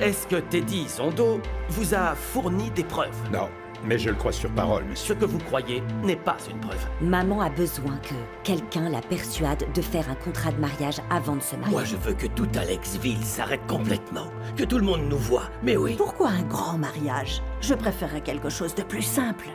Est-ce que Teddy Zondo vous a fourni des preuves? Non, mais je le crois sur parole, monsieur. Ce que vous croyez n'est pas une preuve. Maman a besoin que quelqu'un la persuade de faire un contrat de mariage avant de se marier. Moi, je veux que tout Alexville s'arrête complètement. Que tout le monde nous voit. Mais oui. Pourquoi un grand mariage? Je préférerais quelque chose de plus simple.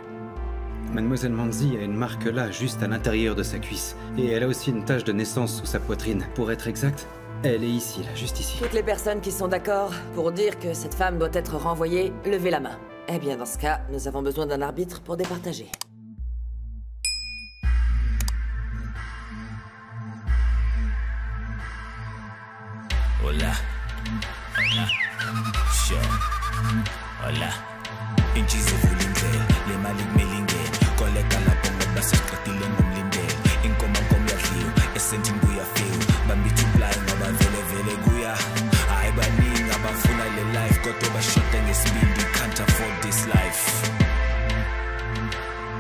Mademoiselle Manzi a une marque là, juste à l'intérieur de sa cuisse. Et elle a aussi une tache de naissance sous sa poitrine. Pour être exact, elle est ici, là, juste ici. Toutes les personnes qui sont d'accord pour dire que cette femme doit être renvoyée, levez la main. Eh bien, dans ce cas, nous avons besoin d'un arbitre pour départager. Hola. Hola. Sure. Hola. Inchizi vulindlela, le mali kumilingela. Koleka lapho ngoba sesiqedile ngomlindela. Inkomo yadliwa, esentini kuyafika. Bambithi uplay ngoba vele kuya. Hayi baningi abafuna le life kodwa bashoda ngesibindi, can't afford this life.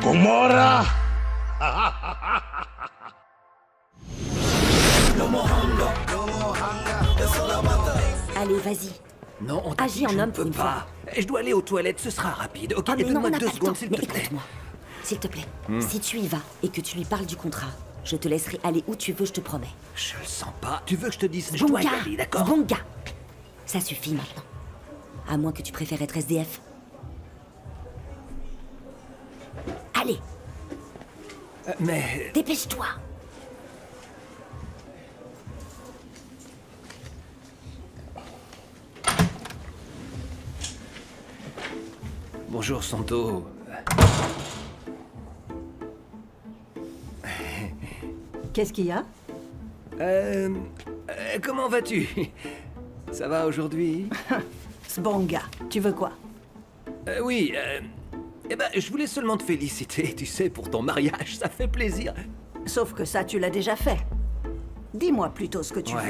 Gomorra! Allez, vas-y. Non, on Agis en je homme ne pour peux une pas. Je dois aller aux toilettes, ce sera rapide. Ok, Oh, mais non, on donne-moi n'a 2 pas le temps. secondes, s'il Mais te plaît. écoute-moi, s'il te plaît. Si tu y vas et que tu lui parles du contrat, je te laisserai aller où tu veux, je te promets. Je le sens pas. Tu veux que je te dise? Je dois y aller, d'accord? Bon gars. Ça suffit maintenant. À moins que tu préfères être SDF. Allez, Mais... dépêche-toi. Bonjour, Santo. Qu'est-ce qu'il y a? Comment vas-tu? Ça va aujourd'hui? Ce bon gars, tu veux quoi? Oui, eh ben, je voulais seulement te féliciter, tu sais, pour ton mariage, ça fait plaisir. Sauf que ça, tu l'as déjà fait. Dis-moi plutôt ce que tu veux.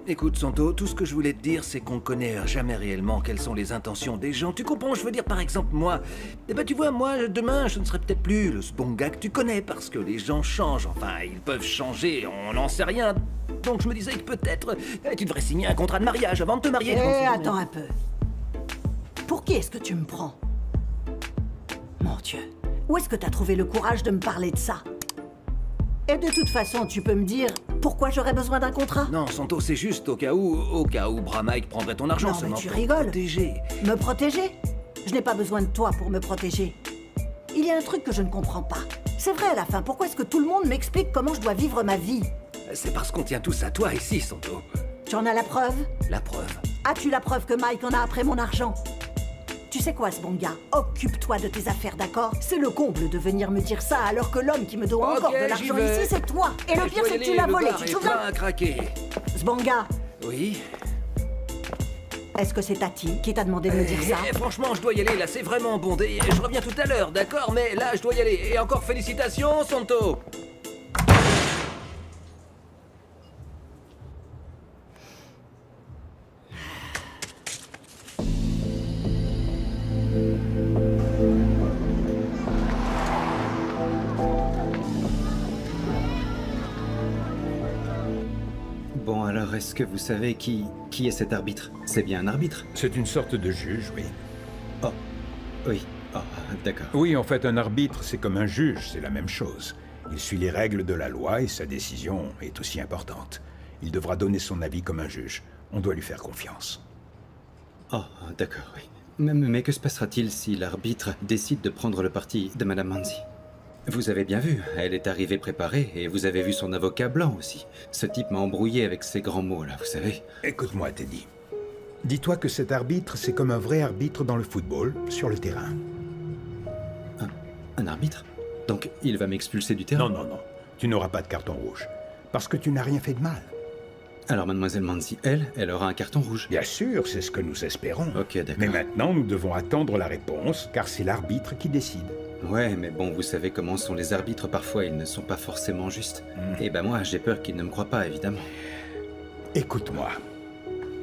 Écoute, Santo, tout ce que je voulais te dire, c'est qu'on connaît jamais réellement quelles sont les intentions des gens. Tu comprends? Je veux dire, par exemple, moi... Eh ben, tu vois, moi, demain, je ne serai peut-être plus le bon gars que tu connais, parce que les gens changent. Enfin, ils peuvent changer, on n'en sait rien. Donc, je me disais que peut-être, tu devrais signer un contrat de mariage avant de te marier. Attends un peu. Pour qui est-ce que tu me prends? Mon Dieu, où est-ce que t'as trouvé le courage de me parler de ça? Et de toute façon, tu peux me dire pourquoi j'aurais besoin d'un contrat? Non, Santo, c'est juste au cas où Bramike prendrait ton argent Non, mais seulement tu pour te rigoles. protéger. Me protéger? Je n'ai pas besoin de toi pour me protéger. Il y a un truc que je ne comprends pas. C'est vrai à la fin, pourquoi est-ce que tout le monde m'explique comment je dois vivre ma vie? C'est parce qu'on tient tous à toi ici, Santo. Tu en as la preuve? La preuve. As-tu la preuve que Mike en a après mon argent? Tu sais quoi, ce bon gars? Occupe-toi de tes affaires, d'accord? C'est le comble de venir me dire ça alors que l'homme qui me doit Ok, encore de j'y l'argent vais. ici, c'est toi. Et le pire, c'est que tu l'as volé, tu te souviens? À craquer. Ce bon gars, Oui. est-ce que c'est Tati qui t'a demandé de me dire ça? Franchement, je dois y aller, là, c'est vraiment bondé. Je reviens tout à l'heure, d'accord? Mais là, je dois y aller. Et encore félicitations, Santo. Bon, alors, est-ce que vous savez qui est cet arbitre? C'est bien un arbitre? C'est une sorte de juge, oui. Oh, oui. Oh, d'accord. Oui, en fait, un arbitre, c'est comme un juge, c'est la même chose. Il suit les règles de la loi et sa décision est aussi importante. Il devra donner son avis comme un juge. On doit lui faire confiance. Oh, d'accord, oui. Mais que se passera-t-il si l'arbitre décide de prendre le parti de Madame Manzi? Vous avez bien vu, elle est arrivée préparée et vous avez vu son avocat blanc aussi. Ce type m'a embrouillé avec ses grands mots là, vous savez. Écoute-moi, Teddy. Dis-toi que cet arbitre, c'est comme un vrai arbitre dans le football, sur le terrain. Un arbitre? Donc il va m'expulser du terrain? Non, non, non. Tu n'auras pas de carton rouge. Parce que tu n'as rien fait de mal. Alors Mademoiselle Manzi, elle aura un carton rouge? Bien sûr, c'est ce que nous espérons. Ok, d'accord. Mais maintenant, nous devons attendre la réponse, car c'est l'arbitre qui décide. Ouais, mais bon, vous savez comment sont les arbitres parfois, ils ne sont pas forcément justes. Et ben moi, j'ai peur qu'ils ne me croient pas, évidemment. Écoute-moi.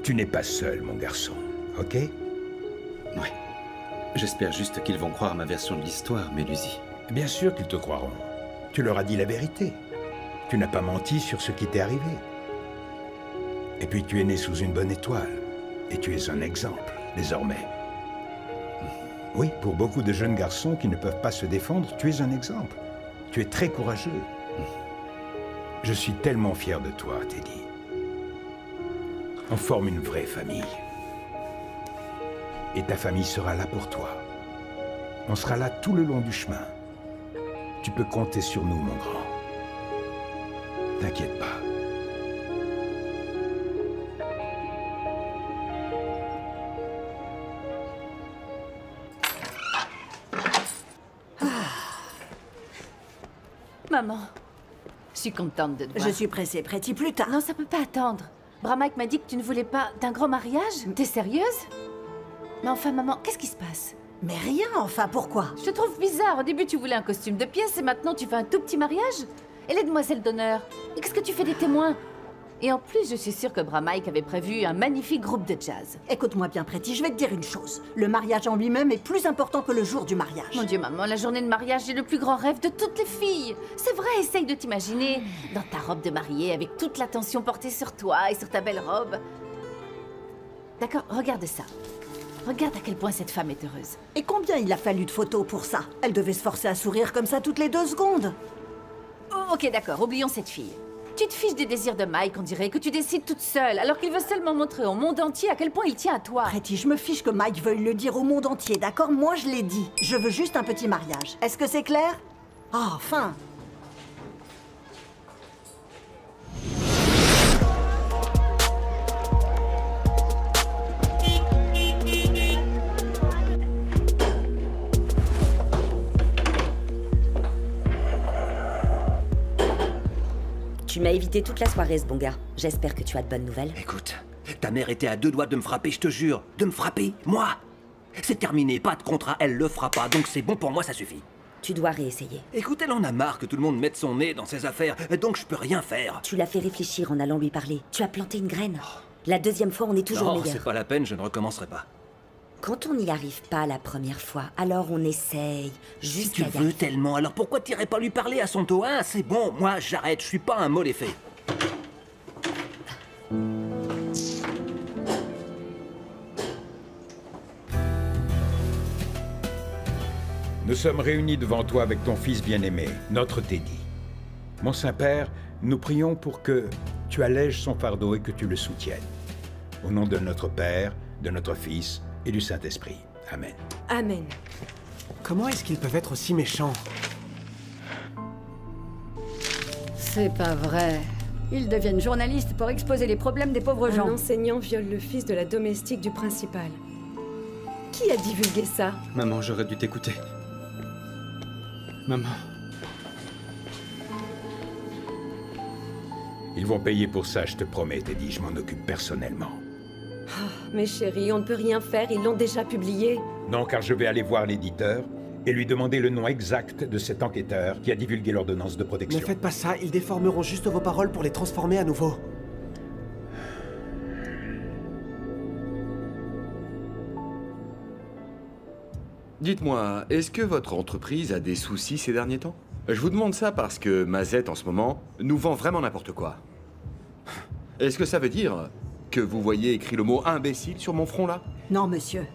Tu n'es pas seul, mon garçon, ok? Ouais. J'espère juste qu'ils vont croire ma version de l'histoire, Mélusie. Bien sûr qu'ils te croiront. Tu leur as dit la vérité. Tu n'as pas menti sur ce qui t'est arrivé. Et puis tu es né sous une bonne étoile. Et tu es un exemple, désormais. Oui, pour beaucoup de jeunes garçons qui ne peuvent pas se défendre, tu es un exemple. Tu es très courageux. Je suis tellement fier de toi, Teddy. On forme une vraie famille. Et ta famille sera là pour toi. On sera là tout le long du chemin. Tu peux compter sur nous, mon grand. T'inquiète pas. Maman, je suis contente de te voir. Je suis pressée, Pretty, plus tard. Non, ça peut pas attendre. Bra-Mike m'a dit que tu ne voulais pas d'un grand mariage. T'es sérieuse? Mais enfin, maman, qu'est-ce qui se passe? Mais rien, enfin, pourquoi? Je te trouve bizarre. Au début, tu voulais un costume de pièce et maintenant, tu fais un tout petit mariage? Et les demoiselles d'honneur? Et qu'est-ce que tu fais des témoins? Et en plus, je suis sûre que Bra-Mike avait prévu un magnifique groupe de jazz. Écoute-moi bien, Pretty, je vais te dire une chose. Le mariage en lui-même est plus important que le jour du mariage. Mon Dieu, maman, la journée de mariage est le plus grand rêve de toutes les filles. C'est vrai, essaye de t'imaginer dans ta robe de mariée avec toute l'attention portée sur toi et sur ta belle robe. D'accord, regarde ça. Regarde à quel point cette femme est heureuse. Et combien il a fallu de photos pour ça? Elle devait se forcer à sourire comme ça toutes les 2 secondes. Oh, ok, d'accord, oublions cette fille. Tu te fiches des désirs de Mike, on dirait, que tu décides toute seule, alors qu'il veut seulement montrer au monde entier à quel point il tient à toi. Pretty, je me fiche que Mike veuille le dire au monde entier, d'accord? Moi, je l'ai dit. Je veux juste un petit mariage. Est-ce que c'est clair? Ah, enfin! Tu m'as évité toute la soirée, ce bon gars. J'espère que tu as de bonnes nouvelles. Écoute, ta mère était à 2 doigts de me frapper, je te jure. De me frapper, moi. C'est terminé, pas de contrat, elle le fera pas, donc c'est bon pour moi, ça suffit. Tu dois réessayer. Écoute, elle en a marre que tout le monde mette son nez dans ses affaires, donc je peux rien faire. Tu l'as fait réfléchir en allant lui parler. Tu as planté une graine. La deuxième fois, on est toujours Non, meilleur. c'est pas la peine, je ne recommencerai pas. Quand on n'y arrive pas la première fois, alors on essaye. Si tu Jusqu'à y veux arriver. tellement, alors pourquoi t'irais pas lui parler à son taux 1? C'est bon, moi j'arrête, je suis pas un mauvais fait. Nous sommes réunis devant toi avec ton fils bien-aimé, notre Teddy. Mon Saint-Père, nous prions pour que tu allèges son fardeau et que tu le soutiennes. Au nom de notre Père, de notre Fils et du Saint-Esprit. Amen. Amen. Comment est-ce qu'ils peuvent être aussi méchants? C'est pas vrai. Ils deviennent journalistes pour exposer les problèmes des pauvres gens. Un enseignant viole le fils de la domestique du principal. Qui a divulgué ça? Maman, j'aurais dû t'écouter. Maman. Ils vont payer pour ça, je te promets, Teddy. Je m'en occupe personnellement. Oh, mais chérie, on ne peut rien faire, ils l'ont déjà publié. Non, car je vais aller voir l'éditeur et lui demander le nom exact de cet enquêteur qui a divulgué l'ordonnance de protection. Ne faites pas ça, ils déformeront juste vos paroles pour les transformer à nouveau. Dites-moi, est-ce que votre entreprise a des soucis ces derniers temps? Je vous demande ça parce que Mazette, en ce moment, nous vend vraiment n'importe quoi. Est-ce que ça veut dire que vous voyez écrit le mot « imbécile » sur mon front, là? Non, monsieur.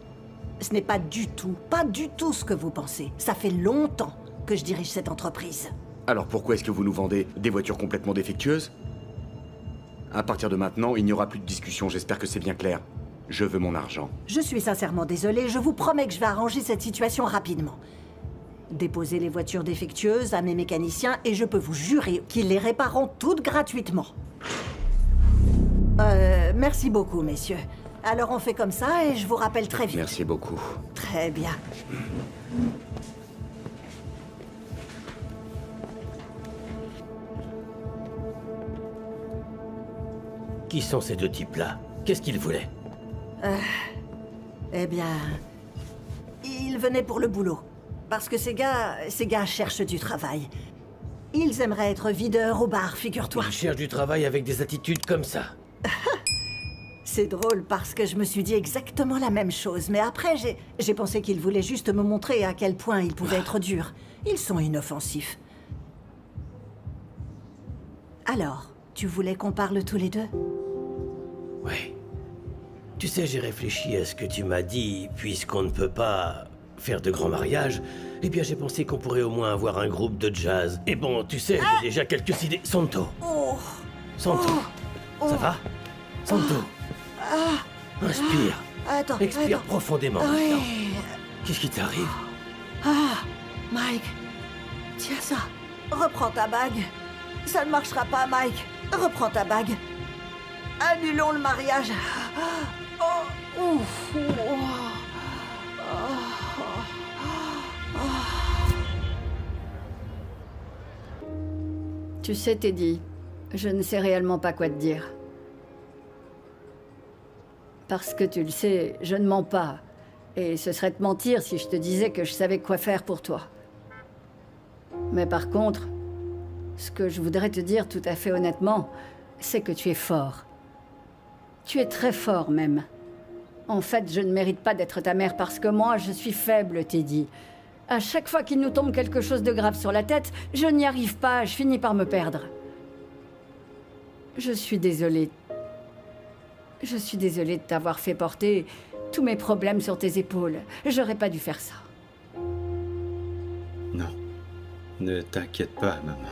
Ce n'est pas du tout ce que vous pensez. Ça fait longtemps que je dirige cette entreprise. Alors pourquoi est-ce que vous nous vendez des voitures complètement défectueuses? À partir de maintenant, il n'y aura plus de discussion, j'espère que c'est bien clair. Je veux mon argent. Je suis sincèrement désolée, je vous promets que je vais arranger cette situation rapidement. Déposez les voitures défectueuses à mes mécaniciens et je peux vous jurer qu'ils les répareront toutes gratuitement. Merci beaucoup, messieurs. Alors on fait comme ça et je vous rappelle très vite. Merci beaucoup. Très bien. Qui sont ces 2 types-là? Qu'est-ce qu'ils voulaient? Eh bien... Ils venaient pour le boulot. Parce que ces gars cherchent du travail. Ils aimeraient être videurs au bar, figure-toi. Ils cherchent du travail avec des attitudes comme ça. C'est drôle parce que je me suis dit exactement la même chose. Mais après, j'ai pensé qu'ils voulaient juste me montrer à quel point ils pouvaient être durs. Ils sont inoffensifs. Alors, tu voulais qu'on parle tous les deux? Oui. Tu sais, j'ai réfléchi à ce que tu m'as dit, puisqu'on ne peut pas faire de grands mariages, eh bien j'ai pensé qu'on pourrait au moins avoir un groupe de jazz. Et bon, tu sais, j'ai déjà quelques idées. Santo. Santo. Ça va? Santo. Inspire. Attends, Expire attends. profondément. Oui. maintenant. Qu'est-ce qui t'arrive? Mike. Tiens ça. Reprends ta bague. Ça ne marchera pas, Mike. Reprends ta bague. Annulons le mariage. Tu sais, Teddy, je ne sais réellement pas quoi te dire. Parce que tu le sais, je ne mens pas. Et ce serait te mentir si je te disais que je savais quoi faire pour toi. Mais par contre, ce que je voudrais te dire tout à fait honnêtement, c'est que tu es fort. Tu es très fort même. En fait, je ne mérite pas d'être ta mère parce que moi, je suis faible, Teddy. À chaque fois qu'il nous tombe quelque chose de grave sur la tête, je n'y arrive pas, je finis par me perdre. Je suis désolée. Je suis désolée de t'avoir fait porter tous mes problèmes sur tes épaules. J'aurais pas dû faire ça. Non. Ne t'inquiète pas, maman.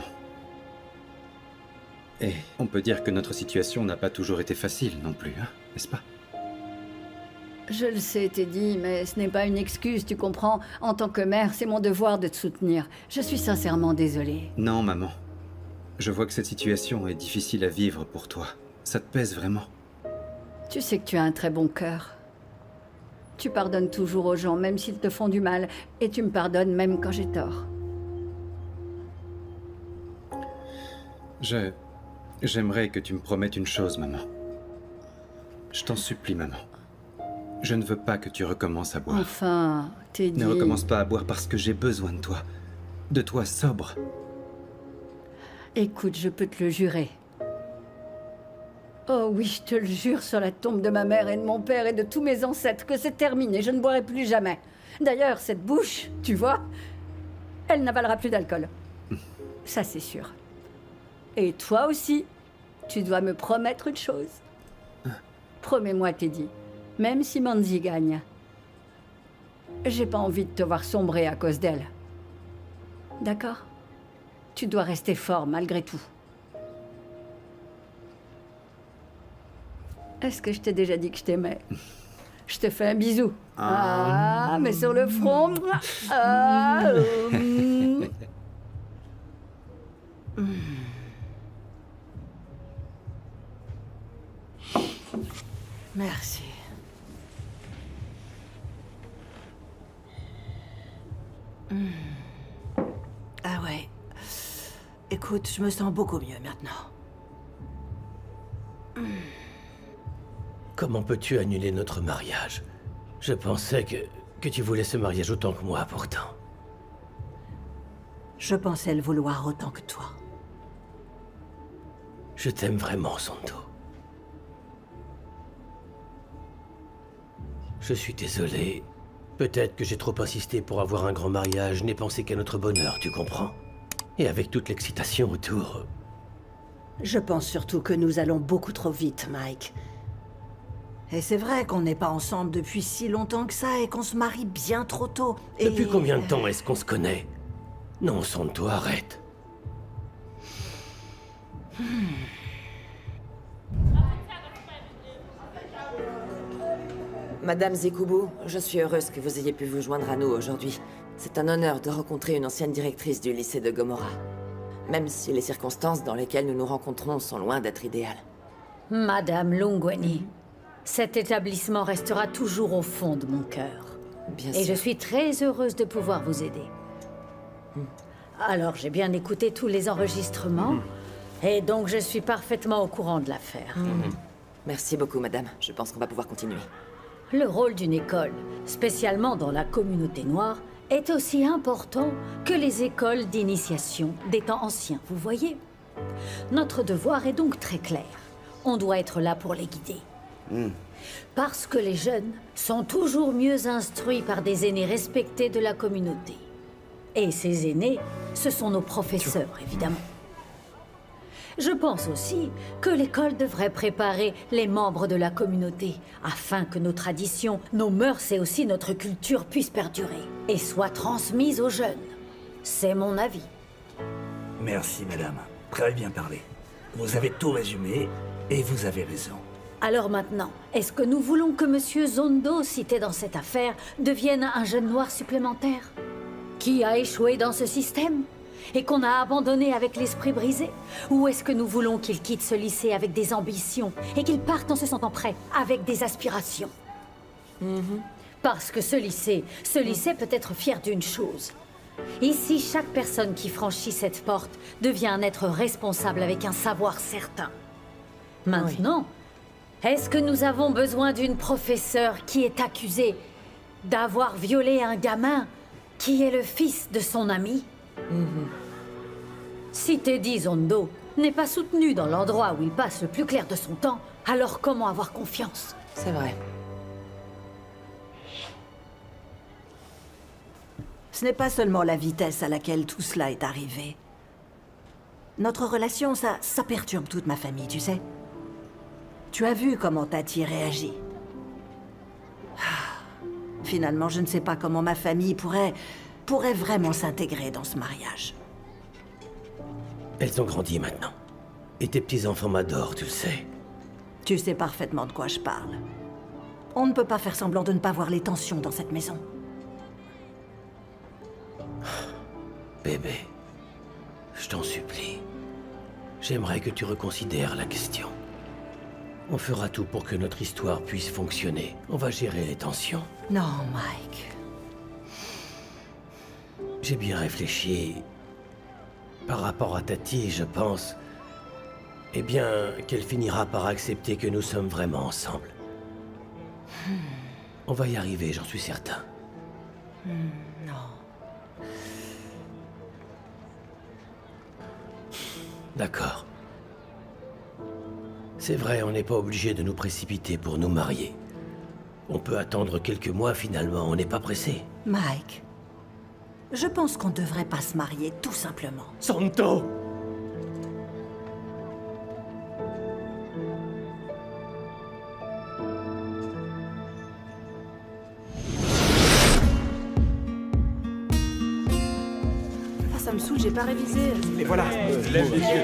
Et on peut dire que notre situation n'a pas toujours été facile non plus, hein, n'est-ce pas? Je le sais, Teddy, mais ce n'est pas une excuse, tu comprends? En tant que mère, c'est mon devoir de te soutenir. Je suis sincèrement désolée. Non, maman. Je vois que cette situation est difficile à vivre pour toi. Ça te pèse vraiment. Tu sais que tu as un très bon cœur. Tu pardonnes toujours aux gens, même s'ils te font du mal. Et tu me pardonnes même quand j'ai tort. J'aimerais que tu me promettes une chose, maman. Je t'en supplie, maman. Je ne veux pas que tu recommences à boire. Enfin, Teddy... Ne recommence pas à boire parce que j'ai besoin de toi. De toi sobre. Écoute, je peux te le jurer. Oh oui, je te le jure sur la tombe de ma mère et de mon père et de tous mes ancêtres que c'est terminé, je ne boirai plus jamais. D'ailleurs, cette bouche, tu vois, elle n'avalera plus d'alcool. Ça, c'est sûr. Et toi aussi, tu dois me promettre une chose. Promets-moi, Teddy, même si Manzi gagne, j'ai pas envie de te voir sombrer à cause d'elle. D'accord? Tu dois rester fort malgré tout. Est-ce que je t'ai déjà dit que je t'aimais? Je te fais un bisou. Ah, mais sur le front. Ah, Merci. Ah ouais. Écoute, je me sens beaucoup mieux maintenant. Comment peux-tu annuler notre mariage? Je pensais que tu voulais ce mariage autant que moi, pourtant. Je pensais le vouloir autant que toi. Je t'aime vraiment, Santo. Je suis désolé. Peut-être que j'ai trop insisté pour avoir un grand mariage, n'ai pensé qu'à notre bonheur, tu comprends? Et avec toute l'excitation autour... Je pense surtout que nous allons beaucoup trop vite, Mike. Et c'est vrai qu'on n'est pas ensemble depuis si longtemps que ça et qu'on se marie bien trop tôt. Et... Depuis combien de temps est-ce qu'on se connaît? Non, Santo, arrête. Madame Zekubu, je suis heureuse que vous ayez pu vous joindre à nous aujourd'hui. C'est un honneur de rencontrer une ancienne directrice du lycée de Gomorrah. Même si les circonstances dans lesquelles nous nous rencontrons sont loin d'être idéales. Madame Lungweni, cet établissement restera toujours au fond de mon cœur. Bien Et sûr. je suis très heureuse de pouvoir vous aider. Alors, j'ai bien écouté tous les enregistrements, et donc je suis parfaitement au courant de l'affaire. Merci beaucoup, madame. Je pense qu'on va pouvoir continuer. Le rôle d'une école, spécialement dans la communauté noire, est aussi important que les écoles d'initiation des temps anciens, vous voyez? Notre devoir est donc très clair. On doit être là pour les guider. Parce que les jeunes sont toujours mieux instruits par des aînés respectés de la communauté. Et ces aînés, ce sont nos professeurs, évidemment. Je pense aussi que l'école devrait préparer les membres de la communauté afin que nos traditions, nos mœurs et aussi notre culture puissent perdurer et soient transmises aux jeunes. C'est mon avis. Merci, madame. Très bien parlé. Vous avez tout résumé et vous avez raison. Alors maintenant, est-ce que nous voulons que Monsieur Zondo, cité dans cette affaire, devienne un jeune noir supplémentaire? Qui a échoué dans ce système? Et qu'on a abandonné avec l'esprit brisé? Ou est-ce que nous voulons qu'il quitte ce lycée avec des ambitions et qu'il parte en se sentant prêt, avec des aspirations? Parce que ce lycée peut être fier d'une chose. Ici, chaque personne qui franchit cette porte devient un être responsable avec un savoir certain. Maintenant, est-ce que nous avons besoin d'une professeure qui est accusée d'avoir violé un gamin qui est le fils de son ami? Si Teddy Zondo n'est pas soutenu dans l'endroit où il passe le plus clair de son temps, alors comment avoir confiance? C'est vrai. Ce n'est pas seulement la vitesse à laquelle tout cela est arrivé. Notre relation, ça perturbe toute ma famille, tu sais. Tu as vu comment Tati réagit. Finalement, je ne sais pas comment ma famille pourrait vraiment s'intégrer dans ce mariage. Elles ont grandi maintenant. Et tes petits-enfants m'adorent, tu le sais. Tu sais parfaitement de quoi je parle. On ne peut pas faire semblant de ne pas voir les tensions dans cette maison. Bébé, je t'en supplie. J'aimerais que tu reconsidères la question. On fera tout pour que notre histoire puisse fonctionner. On va gérer les tensions. Non, Mike. J'ai bien réfléchi. Par rapport à Tati, je pense... Eh bien, qu'elle finira par accepter que nous sommes vraiment ensemble. On va y arriver, j'en suis certain. Non. D'accord. C'est vrai, on n'est pas obligé de nous précipiter pour nous marier. On peut attendre quelques mois, finalement, on n'est pas pressé. Mike, je pense qu'on ne devrait pas se marier, tout simplement. Santo! Ah, ça me saoule, j'ai pas révisé. Et voilà. Lève les yeux.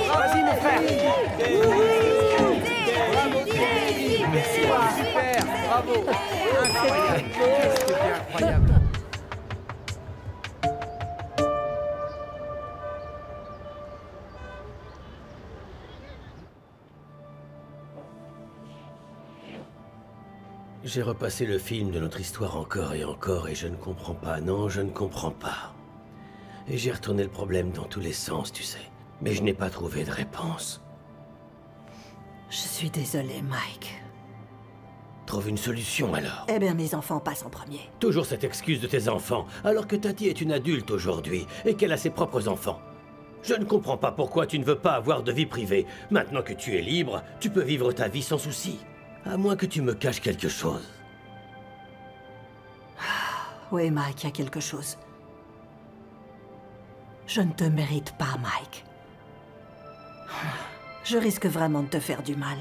Vas-y, mon frère. Super, bravo. Incroyable. C'était incroyable. J'ai repassé le film de notre histoire encore et je ne comprends pas. Non, je ne comprends pas. Et j'ai retourné le problème dans tous les sens, tu sais. Mais je n'ai pas trouvé de réponse. Je suis désolée, Mike. Trouve une solution, alors. Eh bien, mes enfants passent en premier. Toujours cette excuse de tes enfants, alors que Tati est une adulte aujourd'hui et qu'elle a ses propres enfants. Je ne comprends pas pourquoi tu ne veux pas avoir de vie privée. Maintenant que tu es libre, tu peux vivre ta vie sans souci. À moins que tu me caches quelque chose. Oui, Mike, il y a quelque chose. Je ne te mérite pas, Mike. Je risque vraiment de te faire du mal.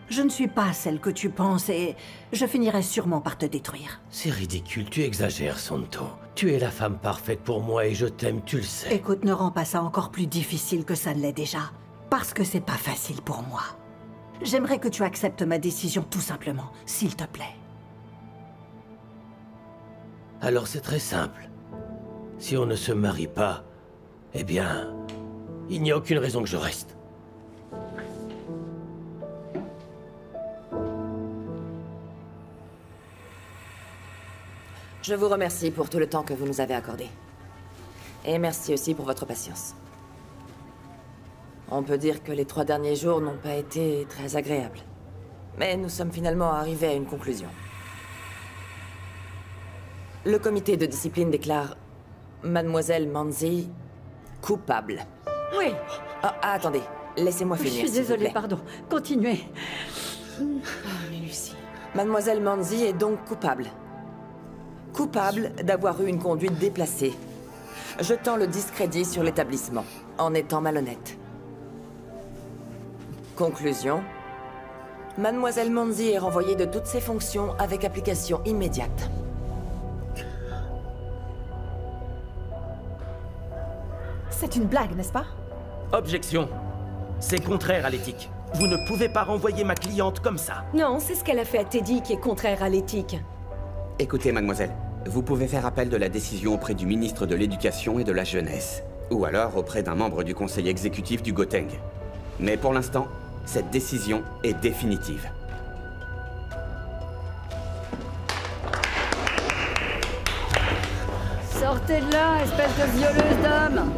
Je ne suis pas celle que tu penses et je finirai sûrement par te détruire. C'est ridicule, tu exagères, Santo. Tu es la femme parfaite pour moi et je t'aime, tu le sais. Écoute, ne rends pas ça encore plus difficile que ça ne l'est déjà. Parce que c'est pas facile pour moi. J'aimerais que tu acceptes ma décision tout simplement, s'il te plaît. Alors c'est très simple. Si on ne se marie pas, eh bien, il n'y a aucune raison que je reste. Je vous remercie pour tout le temps que vous nous avez accordé. Et merci aussi pour votre patience. On peut dire que les 3 derniers jours n'ont pas été très agréables. Mais nous sommes finalement arrivés à une conclusion. Le comité de discipline déclare Mademoiselle Manzi coupable. Oui. Attendez, laissez-moi finir. Je suis s'il vous désolée, plaît. pardon. Continuez. Mademoiselle Manzi est donc coupable. Coupable d'avoir eu une conduite déplacée, jetant le discrédit sur l'établissement, en étant malhonnête. Conclusion. Mademoiselle Manzi est renvoyée de toutes ses fonctions avec application immédiate. C'est une blague, n'est-ce pas? Objection. C'est contraire à l'éthique. Vous ne pouvez pas renvoyer ma cliente comme ça. Non, c'est ce qu'elle a fait à Teddy qui est contraire à l'éthique. Écoutez, mademoiselle, vous pouvez faire appel de la décision auprès du ministre de l'Éducation et de la Jeunesse. Ou alors auprès d'un membre du conseil exécutif du Goteng. Mais pour l'instant, cette décision est définitive. Sortez de là, espèce de violeuse d'homme!